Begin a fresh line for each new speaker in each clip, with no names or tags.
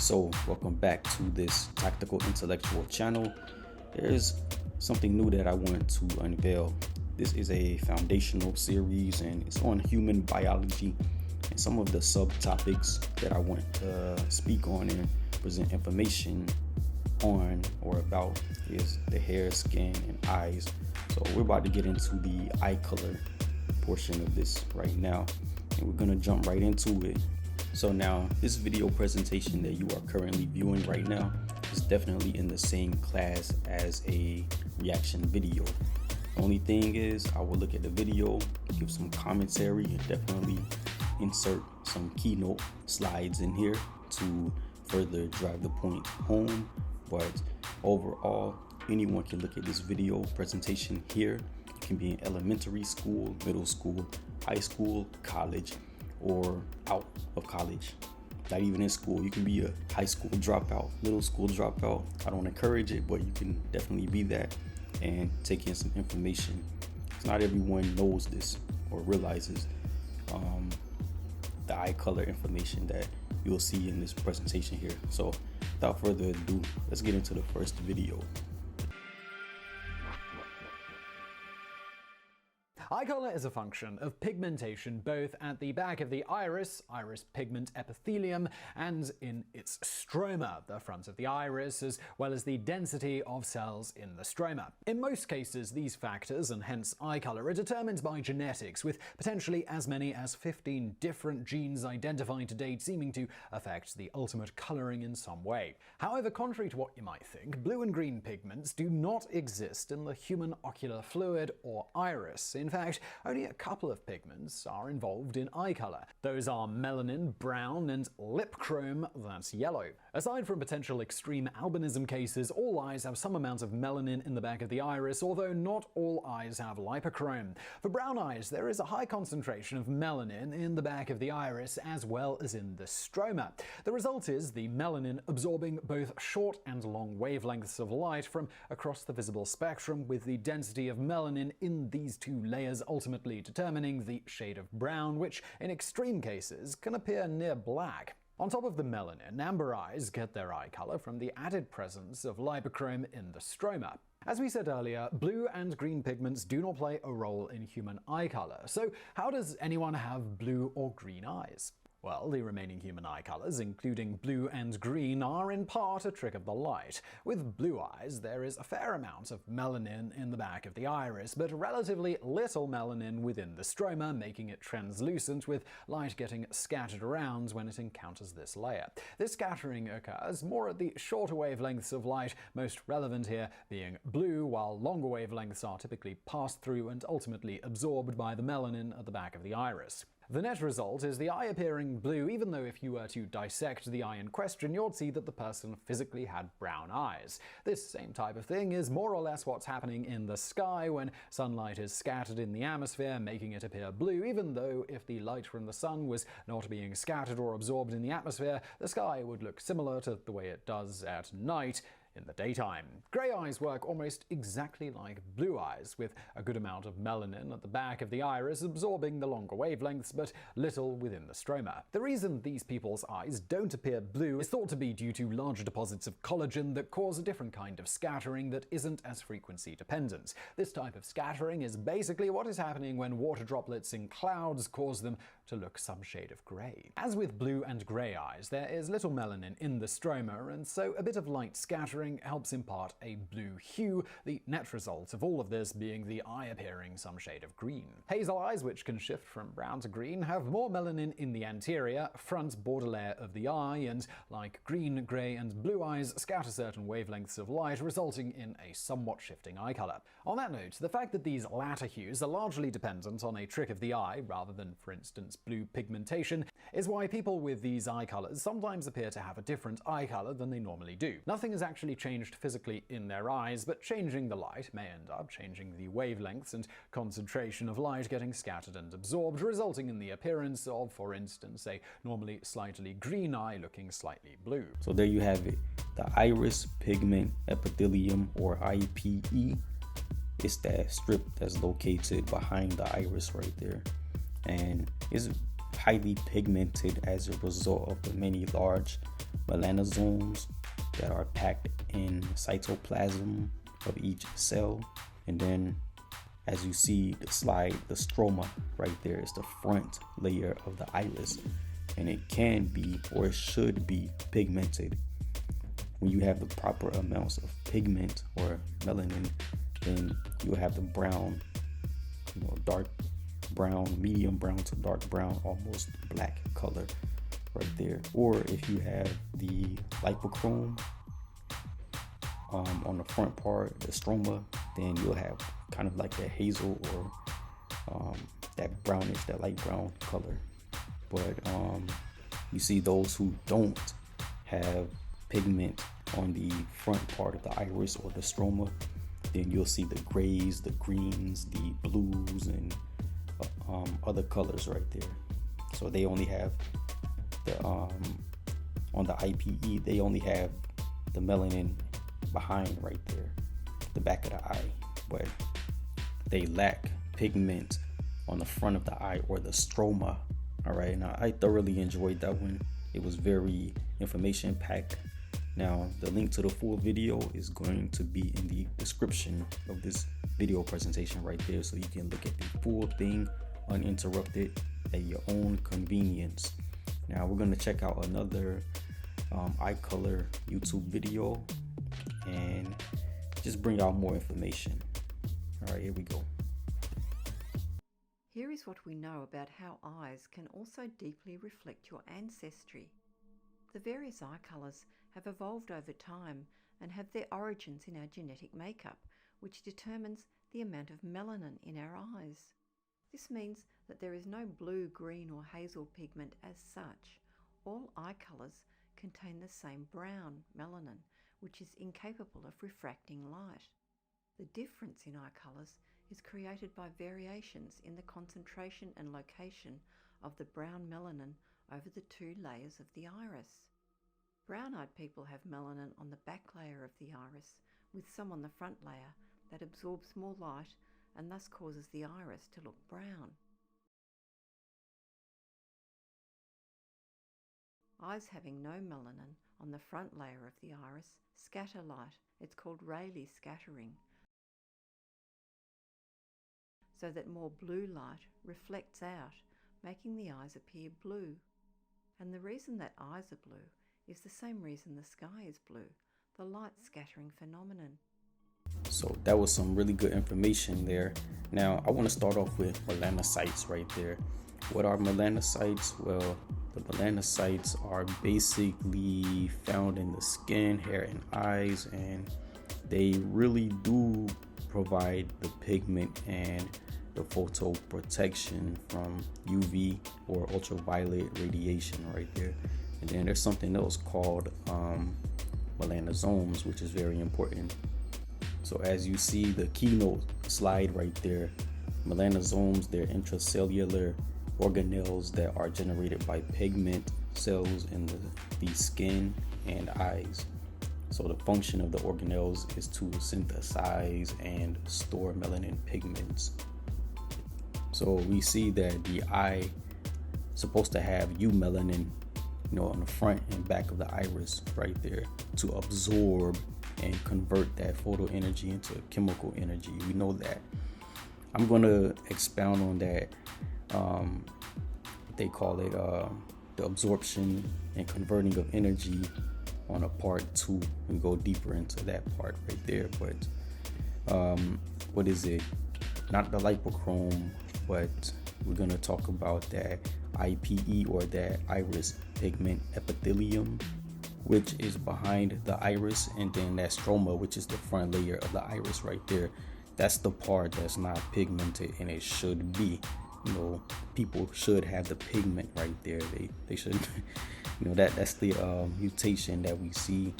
So, welcome back to this Tactical Intellectual channel. There's something new that I want to unveil. This is a foundational series and it's on human biology and some of the subtopics that I want to speak on and present information on or about is the hair, skin, and eyes. So we're about to get into the eye color portion of this right now, and we're gonna jump right into it. So now, this video presentation that you are currently viewing right now is definitely in the same class as a reaction video. The only thing is, I will look at the video, give some commentary, and definitely insert some keynote slides in here to further drive the point home. But overall, anyone can look at this video presentation here. It can be in elementary school, middle school, high school, college, or out of college. Not even in school. You can be a high school dropout, middle school dropout. I don't encourage it, but you can definitely be that and take in some information. Not everyone knows this or realizes the eye color information that you'll see in this presentation here. So without further ado, let's get into the first video.
Eye color is a function of pigmentation both at the back of the iris pigment epithelium, and in its stroma, the front of the iris, as well as the density of cells in the stroma. In most cases, these factors, and hence eye color, are determined by genetics, with potentially as many as 15 different genes identified to date seeming to affect the ultimate coloring in some way. However, contrary to what you might think, blue and green pigments do not exist in the human ocular fluid or iris. In fact, only a couple of pigments are involved in eye color. Those are melanin, brown, and lip chrome, that's yellow. Aside from potential extreme albinism cases, all eyes have some amount of melanin in the back of the iris, although not all eyes have lipochrome. For brown eyes, there is a high concentration of melanin in the back of the iris as well as in the stroma. The result is the melanin absorbing both short and long wavelengths of light from across the visible spectrum, with the density of melanin in these two layers ultimately determining the shade of brown, which in extreme cases can appear near black. On top of the melanin, amber eyes get their eye color from the added presence of lipochrome in the stroma. As we said earlier, blue and green pigments do not play a role in human eye color. So how does anyone have blue or green eyes? Well, the remaining human eye colors, including blue and green, are in part a trick of the light. With blue eyes, there is a fair amount of melanin in the back of the iris, but relatively little melanin within the stroma, making it translucent, with light getting scattered around when it encounters this layer. This scattering occurs more at the shorter wavelengths of light, most relevant here being blue, while longer wavelengths are typically passed through and ultimately absorbed by the melanin at the back of the iris. The net result is the eye appearing blue, even though if you were to dissect the eye in question, you'd see that the person physically had brown eyes. This same type of thing is more or less what's happening in the sky when sunlight is scattered in the atmosphere, making it appear blue, even though if the light from the sun was not being scattered or absorbed in the atmosphere, the sky would look similar to the way it does at night in the daytime. Gray eyes work almost exactly like blue eyes, with a good amount of melanin at the back of the iris absorbing the longer wavelengths, but little within the stroma. The reason these people's eyes don't appear blue is thought to be due to larger deposits of collagen that cause a different kind of scattering that isn't as frequency dependent. This type of scattering is basically what is happening when water droplets in clouds cause them to look some shade of gray. As with blue and gray eyes, there is little melanin in the stroma, and so a bit of light scattering helps impart a blue hue, the net result of all of this being the eye appearing some shade of green. Hazel eyes, which can shift from brown to green, have more melanin in the anterior, front border layer of the eye, and like green, gray, and blue eyes, scatter certain wavelengths of light, resulting in a somewhat shifting eye color. On that note, the fact that these latter hues are largely dependent on a trick of the eye, rather than, for instance, blue pigmentation, is why people with these eye colors sometimes appear to have a different eye color than they normally do. Nothing has actually changed physically in their eyes, but changing the light may end up changing the wavelengths and concentration of light getting scattered and absorbed, resulting in the appearance of, for instance, a normally slightly green eye looking slightly blue.
So there you have it. The iris pigment epithelium, or IPE. It's that strip that's located behind the iris right there, and is highly pigmented as a result of the many large melanosomes that are packed in cytoplasm of each cell. And then as you see the slide, the stroma right there is the front layer of the iris, and it can be or it should be pigmented. When you have the proper amounts of pigment or melanin, then you'll have the brown, dark brown, medium brown to dark brown, almost black color right there. Or if you have the lipochrome on the front part, the stroma, then you'll have kind of like that hazel or that brownish, that light brown color. But you see those who don't have pigment on the front part of the iris or the stroma, then you'll see the grays, the greens, the blues, and other colors right there. So they only have the on the IPE, they only have the melanin behind right there, the back of the eye, but they lack pigment on the front of the eye or the stroma. All right, now I thoroughly enjoyed that one. It was very information packed. Now the link to the full video is going to be in the description of this video presentation right there, so you can look at the full thing uninterrupted at your own convenience. Now we're going to check out another eye color YouTube video and just bring out more information. All right, here we go.
Here is what we know about how eyes can also deeply reflect your ancestry. The various eye colours have evolved over time and have their origins in our genetic makeup, which determines the amount of melanin in our eyes. This means that there is no blue, green or hazel pigment as such. All eye colours contain the same brown, melanin, which is incapable of refracting light. The difference in eye colours is created by variations in the concentration and location of the brown melanin over the two layers of the iris. Brown-eyed people have melanin on the back layer of the iris, with some on the front layer that absorbs more light and thus causes the iris to look brown. Eyes having no melanin on the front layer of the iris scatter light. It's called Rayleigh scattering, so that more blue light reflects out, making the eyes appear blue. And the reason that eyes are blue is the same reason the sky is blue, the light scattering phenomenon.
So that was some really good information there. Now I want to start off with melanocytes right there. What are melanocytes? Well, the melanocytes are basically found in the skin, hair, and eyes, and they really do provide the pigment and the photo protection from UV or ultraviolet radiation right there. And then there's something else called melanosomes, which is very important. So as you see the keynote slide right there, melanosomes, they're intracellular organelles that are generated by pigment cells in the skin and eyes. So the function of the organelles is to synthesize and store melanin pigments. So we see that the eye is supposed to have eumelanin, on the front and back of the iris right there to absorb and convert that photo energy into chemical energy. We know that. I'm going to expound on that. They call it the absorption and converting of energy on a part 2. We go deeper into that part right there. But what is it? Not the lipochrome, but we're going to talk about that IPE, or that iris pigment epithelium, which is behind the iris, and then that stroma, which is the front layer of the iris right there. That's the part that's not pigmented, and it should be. People should have the pigment right there. They should, that's the mutation that we see,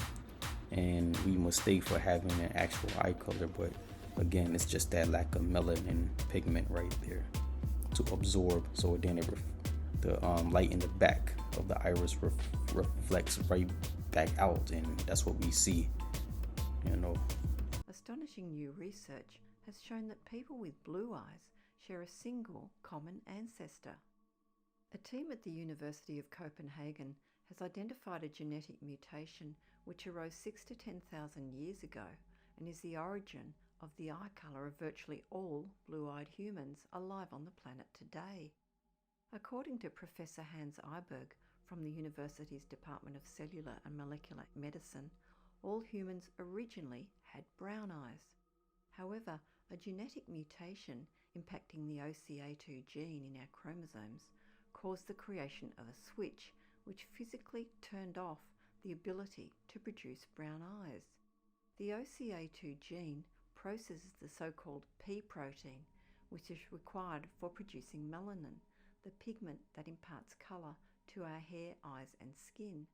and we mistake for having an actual eye color. But again, it's just that lack of melanin pigment right there to absorb. So then the light in the back of the iris reflects right back out, and that's what we see.
Astonishing new research has shown that people with blue eyes share a single common ancestor. A team at the University of Copenhagen has identified a genetic mutation which arose 6 to 10,000 years ago and is the origin of the eye colour of virtually all blue-eyed humans alive on the planet today. According to Professor Hans Eyberg from the university's Department of Cellular and Molecular Medicine, all humans originally had brown eyes. However, a genetic mutation impacting the OCA2 gene in our chromosomes caused the creation of a switch which physically turned off the ability to produce brown eyes. The OCA2 gene processes the so-called P protein, which is required for producing melanin, the pigment that imparts colour to our hair, eyes and skin.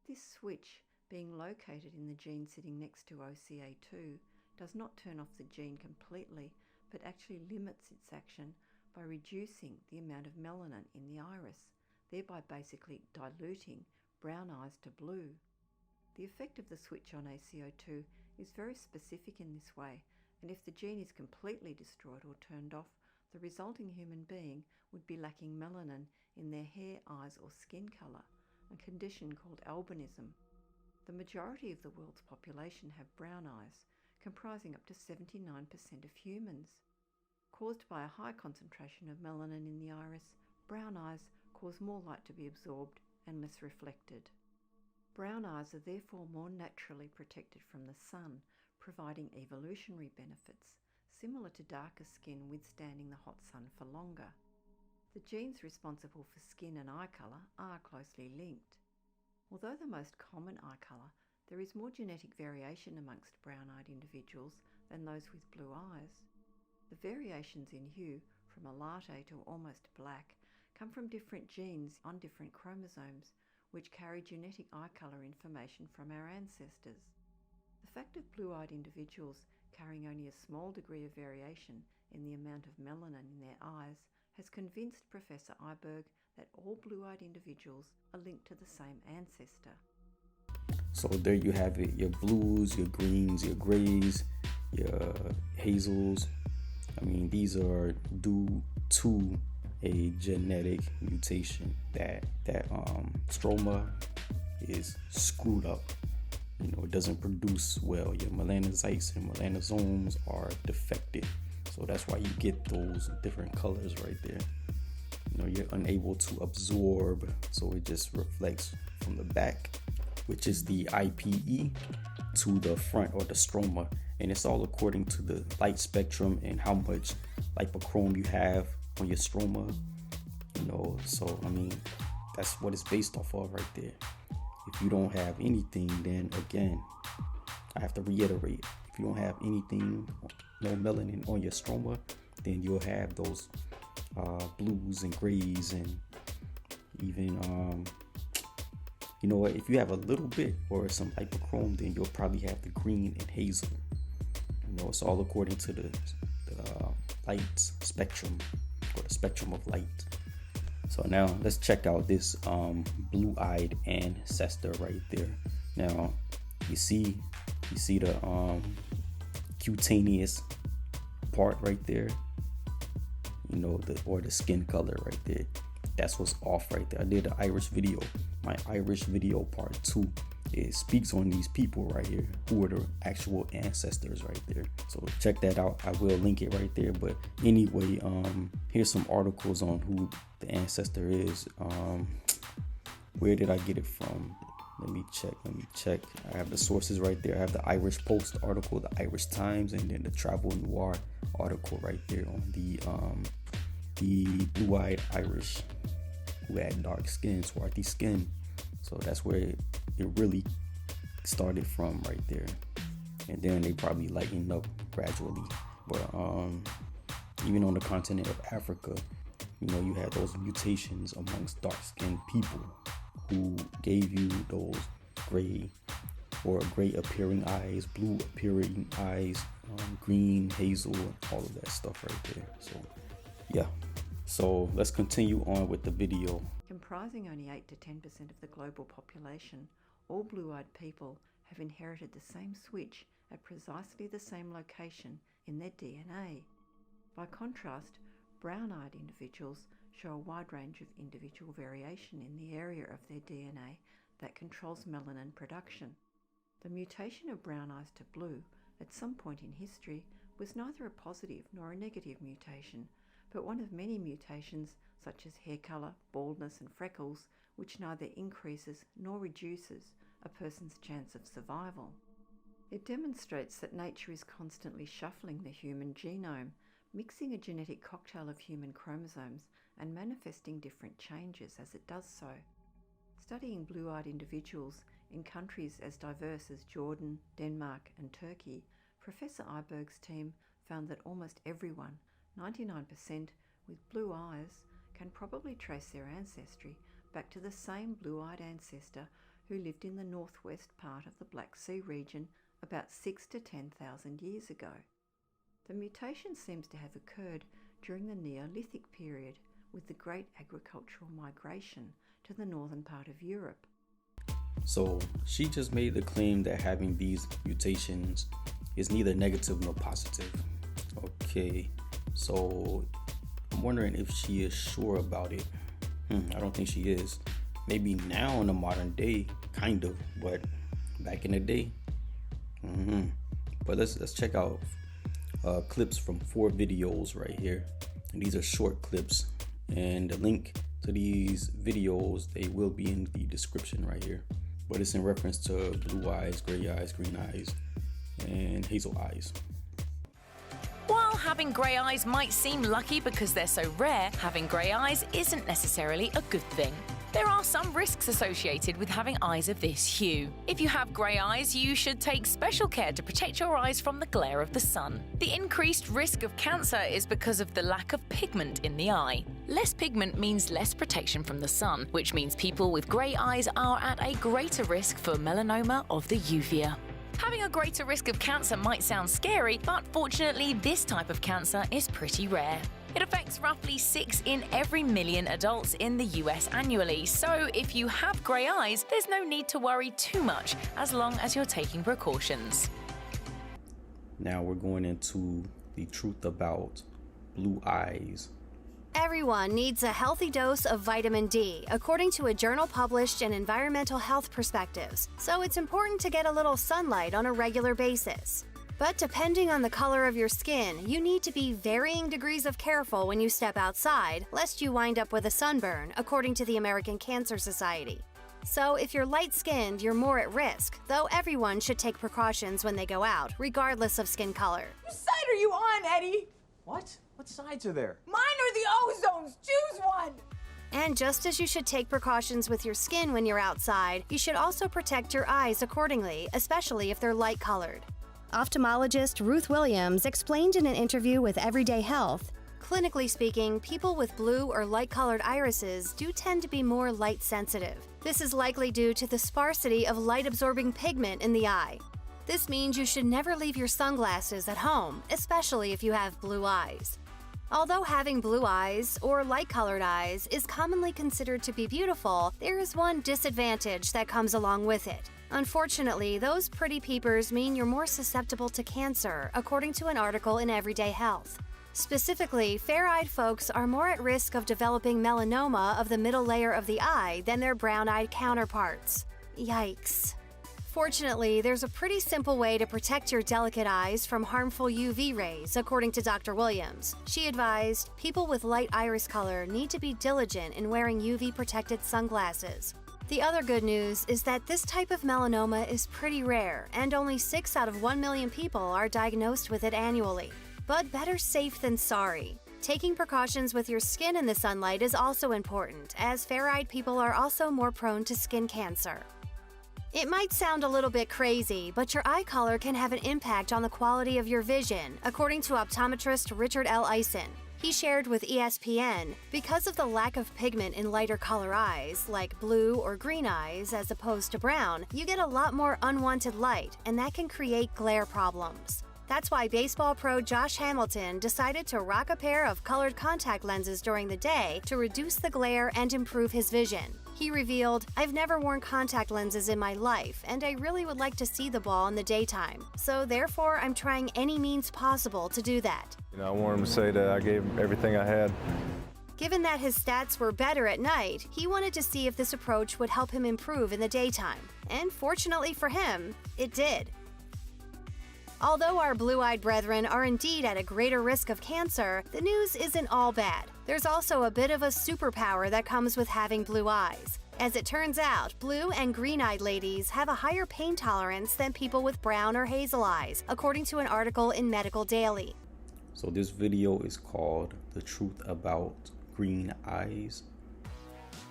This switch, being located in the gene sitting next to OCA2, does not turn off the gene completely, but actually limits its action by reducing the amount of melanin in the iris, thereby basically diluting brown eyes to blue. The effect of the switch on ACO2 is very specific in this way, and if the gene is completely destroyed or turned off, the resulting human being would be lacking melanin in their hair, eyes or skin colour, a condition called albinism. The majority of the world's population have brown eyes, comprising up to 79% of humans. Caused by a high concentration of melanin in the iris, brown eyes cause more light to be absorbed and less reflected. Brown eyes are therefore more naturally protected from the sun, providing evolutionary benefits, similar to darker skin withstanding the hot sun for longer. The genes responsible for skin and eye colour are closely linked. Although the most common eye colour, there is more genetic variation amongst brown-eyed individuals than those with blue eyes. The variations in hue, from a latte to almost black, come from different genes on different chromosomes, which carry genetic eye colour information from our ancestors. The fact of blue-eyed individuals carrying only a small degree of variation in the amount of melanin in their eyes has convinced Professor Eyberg that all blue-eyed individuals are linked to the same ancestor.
So there you have it, your blues, your greens, your grays, your hazels. I mean, these are due to a genetic mutation that stroma is screwed up. You know, it doesn't produce well. Your melanocytes and melanosomes are defective. So that's why you get those different colors right there. You know, you're unable to absorb, so it just reflects from the back, which is the IPE, to the front or the stroma. And it's all according to the light spectrum and how much lipochrome you have on your stroma. You know, so I mean, that's what it's based off of right there. If you don't have anything, then again, I have to reiterate, if you don't have anything, no melanin on your stroma, then you'll have those blues and grays, and even you know what, if you have a little bit or some lipochrome, then you'll probably have the green and hazel. You know, it's all according to the light spectrum, or the spectrum of light. So now let's check out this blue-eyed ancestor right there. Now you see the cutaneous part right there, you know, the skin color right there. That's what's off right there. I did an Irish video. My Irish video part 2, it speaks on these people right here who are the actual ancestors right there. So check that out. I will link it right there. But anyway, here's some articles on who the ancestor is. Where did I get it from? Let me check. I have the sources right there. I have the Irish Post article, the Irish Times, and then the Travel Noir article right there on the blue-eyed Irish who had dark skin, swarthy skin. So that's where it really started from right there. And then they probably lightened up gradually. But even on the continent of Africa, you know, you had those mutations amongst dark-skinned people who gave you those gray appearing eyes, blue appearing eyes, green, hazel, and all of that stuff right there. So yeah, so let's continue on with the video.
Comprising only 8 to 10% of the global population, all blue-eyed people have inherited the same switch at precisely the same location in their DNA. By contrast, brown-eyed individuals show a wide range of individual variation in the area of their DNA that controls melanin production. The mutation of brown eyes to blue at some point in history was neither a positive nor a negative mutation, but one of many mutations such as hair colour, baldness and freckles, which neither increases nor reduces a person's chance of survival. It demonstrates that nature is constantly shuffling the human genome, mixing a genetic cocktail of human chromosomes and manifesting different changes as it does so. Studying blue-eyed individuals in countries as diverse as Jordan, Denmark and Turkey, Professor Iberg's team found that almost everyone, 99%, with blue eyes can probably trace their ancestry back to the same blue-eyed ancestor who lived in the northwest part of the Black Sea region about 6,000 to 10,000 years ago. The mutation seems to have occurred during the Neolithic period with the great agricultural migration to the northern part of Europe.
So she just made the claim that having these mutations is neither negative nor positive. Okay, so I'm wondering if she is sure about it. I don't think she is. Maybe now in the modern day, kind of, but back in the day, But let's check out clips from 4 videos right here. And these are short clips, and the link to these videos, they will be in the description right here. But it's in reference to blue eyes, gray eyes, green eyes, and hazel eyes.
While having grey eyes might seem lucky because they're so rare, having grey eyes isn't necessarily a good thing. There are some risks associated with having eyes of this hue. If you have grey eyes, you should take special care to protect your eyes from the glare of the sun. The increased risk of cancer is because of the lack of pigment in the eye. Less pigment means less protection from the sun, which means people with grey eyes are at a greater risk for melanoma of the uvea. Having a greater risk of cancer might sound scary, but fortunately this type of cancer is pretty rare. It affects roughly 6 in every million adults in the US annually, so if you have grey eyes, there's no need to worry too much as long as you're taking precautions.
Now we're going into the truth about blue eyes.
Everyone needs a healthy dose of vitamin D, according to a journal published in Environmental Health Perspectives, so it's important to get a little sunlight on a regular basis. But depending on the color of your skin, you need to be varying degrees of careful when you step outside, lest you wind up with a sunburn, according to the American Cancer Society. So if you're light-skinned, you're more at risk, though everyone should take precautions when they go out, regardless of skin color.
Whose side are you on, Eddie?
What? What sides are there?
Mine or the ozones? Choose one!
And just as you should take precautions with your skin when you're outside, you should also protect your eyes accordingly, especially if they're light-colored. Ophthalmologist Ruth Williams explained in an interview with Everyday Health, clinically speaking, people with blue or light-colored irises do tend to be more light-sensitive. This is likely due to the sparsity of light-absorbing pigment in the eye. This means you should never leave your sunglasses at home, especially if you have blue eyes. Although having blue eyes, or light-colored eyes, is commonly considered to be beautiful, there is one disadvantage that comes along with it. Unfortunately, those pretty peepers mean you're more susceptible to cancer, according to an article in Everyday Health. Specifically, fair-eyed folks are more at risk of developing melanoma of the middle layer of the eye than their brown-eyed counterparts. Yikes. Fortunately, there's a pretty simple way to protect your delicate eyes from harmful UV rays, according to Dr. Williams. She advised, people with light iris color need to be diligent in wearing UV-protected sunglasses. The other good news is that this type of melanoma is pretty rare, and only 6 out of 1 million people are diagnosed with it annually. But better safe than sorry. Taking precautions with your skin in the sunlight is also important, as fair-eyed people are also more prone to skin cancer. It might sound a little bit crazy, but your eye color can have an impact on the quality of your vision, according to optometrist Richard L. Eisen. He shared with ESPN, because of the lack of pigment in lighter color eyes, like blue or green eyes as opposed to brown, you get a lot more unwanted light, and that can create glare problems. That's why baseball pro Josh Hamilton decided to rock a pair of colored contact lenses during the day to reduce the glare and improve his vision. He revealed, "I've never worn contact lenses in my life, and I really would like to see the ball in the daytime. So therefore, I'm trying any means possible to do that."
I wanted to say that I gave everything I had.
Given that his stats were better at night, he wanted to see if this approach would help him improve in the daytime. And fortunately for him, it did. Although our blue-eyed brethren are indeed at a greater risk of cancer, the news isn't all bad. There's also a bit of a superpower that comes with having blue eyes. As it turns out, blue and green-eyed ladies have a higher pain tolerance than people with brown or hazel eyes, according to an article in Medical Daily.
So this video is called "The Truth About Green Eyes."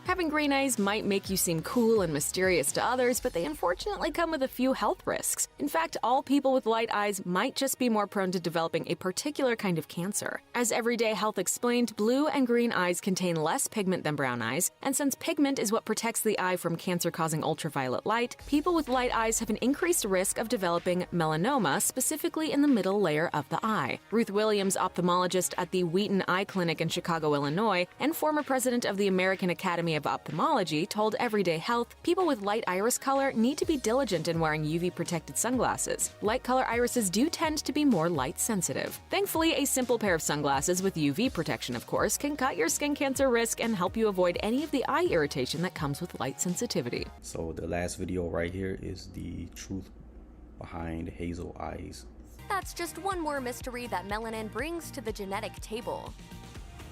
Having green eyes might make you seem cool and mysterious to others, but they unfortunately come with a few health risks. In fact, all people with light eyes might just be more prone to developing a particular kind of cancer. As Everyday Health explained, blue and green eyes contain less pigment than brown eyes, and since pigment is what protects the eye from cancer-causing ultraviolet light, people with light eyes have an increased risk of developing melanoma, specifically in the middle layer of the eye. Ruth Williams, ophthalmologist at the Wheaton Eye Clinic in Chicago, Illinois, and former president of the American Academy of Ophthalmology, told Everyday Health people with light iris color need to be diligent in wearing UV-protected sunglasses. Light color irises do tend to be more light-sensitive. Thankfully, a simple pair of sunglasses with UV protection, of course, can cut your skin cancer risk and help you avoid any of the eye irritation that comes with light sensitivity.
So the last video right here is the truth behind hazel eyes.
That's just one more mystery that melanin brings to the genetic table.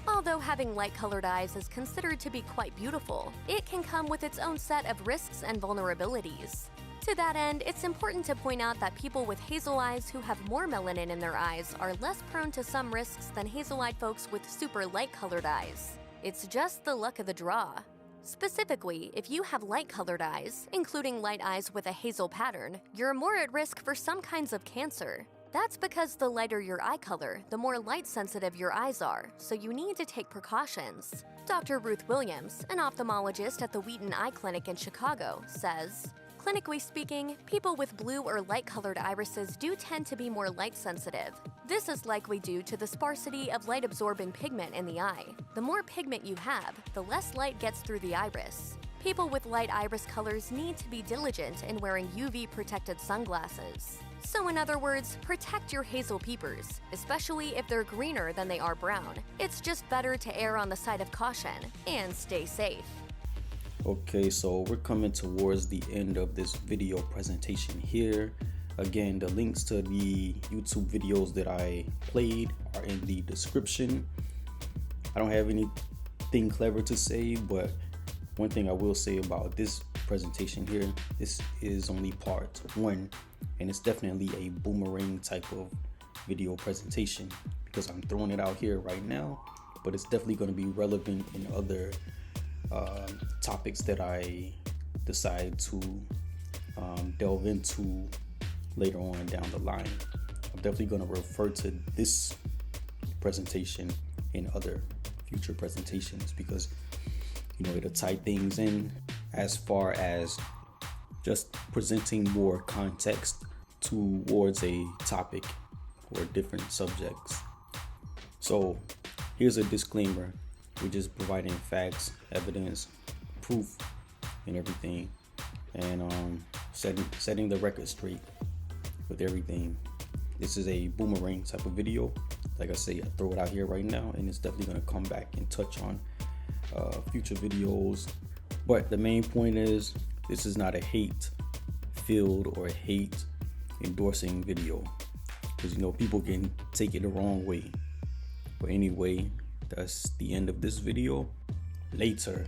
Although having light-colored eyes is considered to be quite beautiful, it can come with its own set of risks and vulnerabilities. To that end, it's important to point out that people with hazel eyes who have more melanin in their eyes are less prone to some risks than hazel-eyed folks with super light-colored eyes. It's just the luck of the draw. Specifically, if you have light-colored eyes, including light eyes with a hazel pattern, you're more at risk for some kinds of cancer. That's because the lighter your eye color, the more light-sensitive your eyes are, so you need to take precautions. Dr. Ruth Williams, an ophthalmologist at the Wheaton Eye Clinic in Chicago, says, "Clinically speaking, people with blue or light-colored irises do tend to be more light-sensitive. This is likely due to the sparsity of light-absorbing pigment in the eye. The more pigment you have, the less light gets through the iris. People with light iris colors need to be diligent in wearing UV-protected sunglasses. So in other words, protect your hazel peepers, especially if they're greener than they are brown. It's just better to err on the side of caution and stay safe."
Okay, so we're coming towards the end of this video presentation here. Again, the links to the YouTube videos that I played are in the description. I don't have anything clever to say, but one thing I will say about this presentation here, this is only part one, and it's definitely a boomerang type of video presentation because I'm throwing it out here right now, but it's definitely going to be relevant in other topics that I decide to delve into later on down the line. I'm definitely going to refer to this presentation in other future presentations because, you know, it'll tie things in as far as just presenting more context towards a topic or different subjects. So here's a disclaimer. We're just providing facts, evidence, proof, and everything, and setting the record straight with everything. This is a boomerang type of video. Like I say, I throw it out here right now, and it's definitely going to come back and touch on future videos. But the main point is, this is not a hate-filled or hate endorsing video, because you know people can take it the wrong way. But anyway, that's the end of this video. Later.